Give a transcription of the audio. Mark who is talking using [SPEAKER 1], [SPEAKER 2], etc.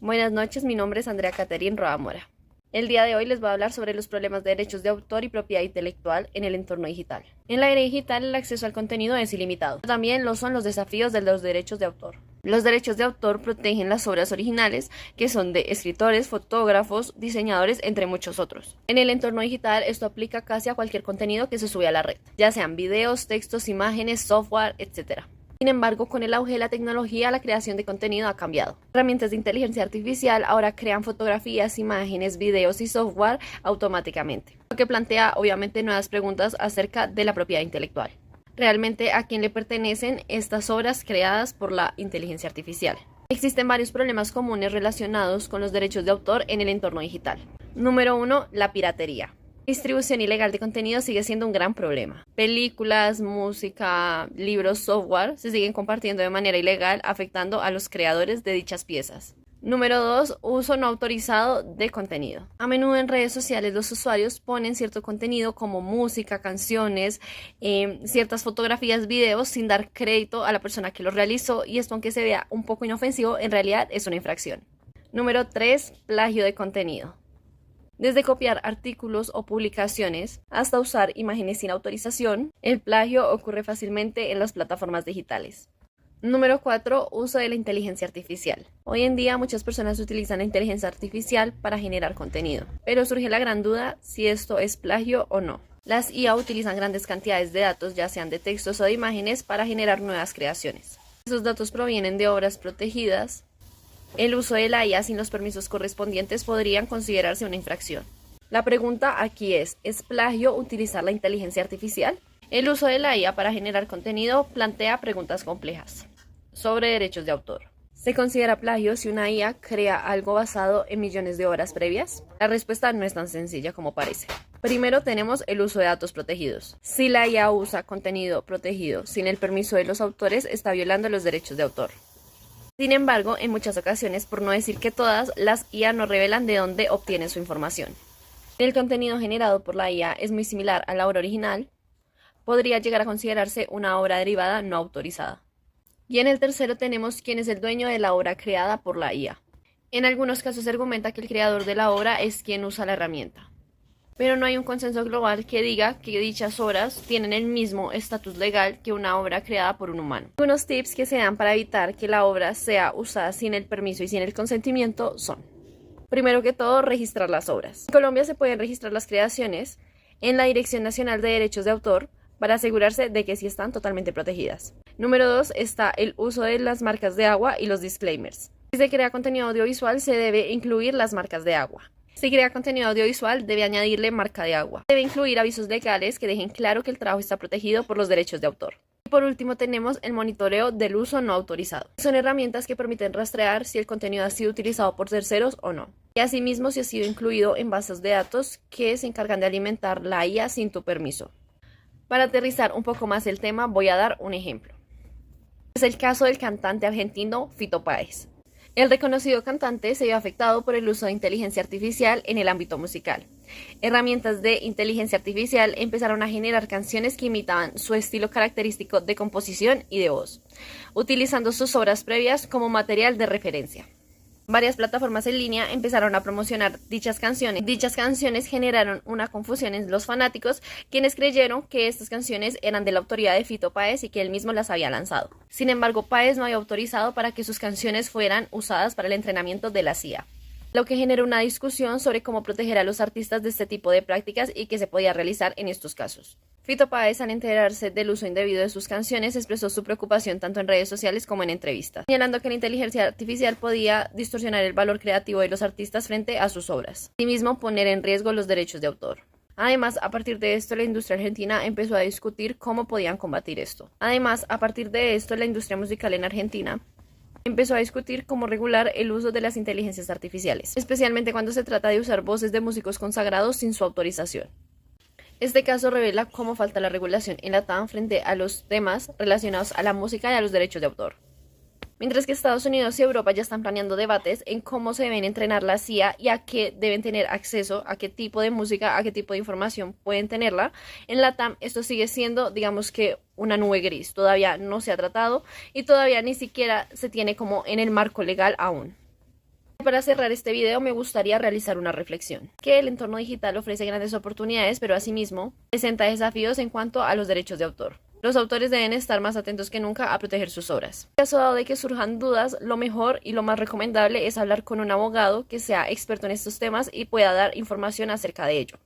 [SPEAKER 1] Buenas noches, mi nombre es Andrea Caterine Roa Mora. El día de hoy les voy a hablar sobre los problemas de derechos de autor y propiedad intelectual en el entorno digital. En la era digital, el acceso al contenido es ilimitado. También lo son los desafíos de los derechos de autor. Los derechos de autor protegen las obras originales, que son de escritores, fotógrafos, diseñadores, entre muchos otros. En el entorno digital, esto aplica casi a cualquier contenido que se sube a la red, ya sean videos, textos, imágenes, software, etc. Sin embargo, con el auge de la tecnología, la creación de contenido ha cambiado. Herramientas de inteligencia artificial ahora crean fotografías, imágenes, videos y software automáticamente, lo que plantea obviamente nuevas preguntas acerca de la propiedad intelectual. ¿Realmente a quién le pertenecen estas obras creadas por la inteligencia artificial? Existen varios problemas comunes relacionados con los derechos de autor en el entorno digital. Número 1. La piratería. La distribución ilegal de contenido sigue siendo un gran problema. Películas, música, libros, software se siguen compartiendo de manera ilegal, afectando a los creadores de dichas piezas. Número 2. Uso no autorizado de contenido. A menudo en redes sociales los usuarios ponen cierto contenido como música, canciones, ciertas fotografías, videos sin dar crédito a la persona que lo realizó, y esto, aunque se vea un poco inofensivo, en realidad es una infracción. Número 3. Plagio de contenido. Desde copiar artículos o publicaciones hasta usar imágenes sin autorización, el plagio ocurre fácilmente en las plataformas digitales. Número 4. Uso de la inteligencia artificial. Hoy en día muchas personas utilizan la inteligencia artificial para generar contenido, pero surge la gran duda si esto es plagio o no. Las IA utilizan grandes cantidades de datos, ya sean de textos o de imágenes, para generar nuevas creaciones. Esos datos provienen de obras protegidas. El uso de la IA sin los permisos correspondientes podrían considerarse una infracción. La pregunta aquí ¿es plagio utilizar la inteligencia artificial? El uso de la IA para generar contenido plantea preguntas complejas sobre derechos de autor. ¿Se considera plagio si una IA crea algo basado en millones de obras previas? La respuesta no es tan sencilla como parece. Primero tenemos el uso de datos protegidos. Si la IA usa contenido protegido sin el permiso de los autores, está violando los derechos de autor. Sin embargo, en muchas ocasiones, por no decir que todas, las IA no revelan de dónde obtienen su información. Si el contenido generado por la IA es muy similar a la obra original, podría llegar a considerarse una obra derivada no autorizada. Y en el tercero tenemos quién es el dueño de la obra creada por la IA. En algunos casos se argumenta que el creador de la obra es quien usa la herramienta, pero no hay un consenso global que diga que dichas obras tienen el mismo estatus legal que una obra creada por un humano. Algunos tips que se dan para evitar que la obra sea usada sin el permiso y sin el consentimiento son: primero que todo, registrar las obras. En Colombia se pueden registrar las creaciones en la Dirección Nacional de Derechos de Autor para asegurarse de que sí están totalmente protegidas. Número 2 está el uso de las marcas de agua y los disclaimers. Si se crea contenido audiovisual, se debe incluir las marcas de agua. Si crea contenido audiovisual, debe añadirle marca de agua. Debe incluir avisos legales que dejen claro que el trabajo está protegido por los derechos de autor. Y por último tenemos el monitoreo del uso no autorizado. Son herramientas que permiten rastrear si el contenido ha sido utilizado por terceros o no. Y asimismo si ha sido incluido en bases de datos que se encargan de alimentar la IA sin tu permiso. Para aterrizar un poco más el tema, voy a dar un ejemplo. Es el caso del cantante argentino Fito Páez. El reconocido cantante se vio afectado por el uso de inteligencia artificial en el ámbito musical. Herramientas de inteligencia artificial empezaron a generar canciones que imitaban su estilo característico de composición y de voz, utilizando sus obras previas como material de referencia. Varias plataformas en línea empezaron a promocionar dichas canciones. Dichas canciones generaron una confusión en los fanáticos, quienes creyeron que estas canciones eran de la autoría de Fito Páez y que él mismo las había lanzado. Sin embargo, Páez no había autorizado para que sus canciones fueran usadas para el entrenamiento de la CIA, lo que generó una discusión sobre cómo proteger a los artistas de este tipo de prácticas y qué se podía realizar en estos casos. Fito Páez, al enterarse del uso indebido de sus canciones, expresó su preocupación tanto en redes sociales como en entrevistas, señalando que la inteligencia artificial podía distorsionar el valor creativo de los artistas frente a sus obras, y asimismo poner en riesgo los derechos de autor. Además, a partir de esto, la industria argentina empezó a discutir cómo podían combatir esto. La industria musical en Argentina empezó a discutir cómo regular el uso de las inteligencias artificiales, especialmente cuando se trata de usar voces de músicos consagrados sin su autorización. Este caso revela cómo falta la regulación en la TAM frente a los temas relacionados a la música y a los derechos de autor. Mientras que Estados Unidos y Europa ya están planeando debates en cómo se deben entrenar la CIA y a qué deben tener acceso, a qué tipo de música, a qué tipo de información pueden tenerla, en la TAM esto sigue siendo, digamos que, una nube gris. Todavía no se ha tratado y todavía ni siquiera se tiene como en el marco legal aún. Para cerrar este video me gustaría realizar una reflexión, que el entorno digital ofrece grandes oportunidades, pero asimismo presenta desafíos en cuanto a los derechos de autor. Los autores deben estar más atentos que nunca a proteger sus obras. En caso dado de que surjan dudas, lo mejor y lo más recomendable es hablar con un abogado que sea experto en estos temas y pueda dar información acerca de ello.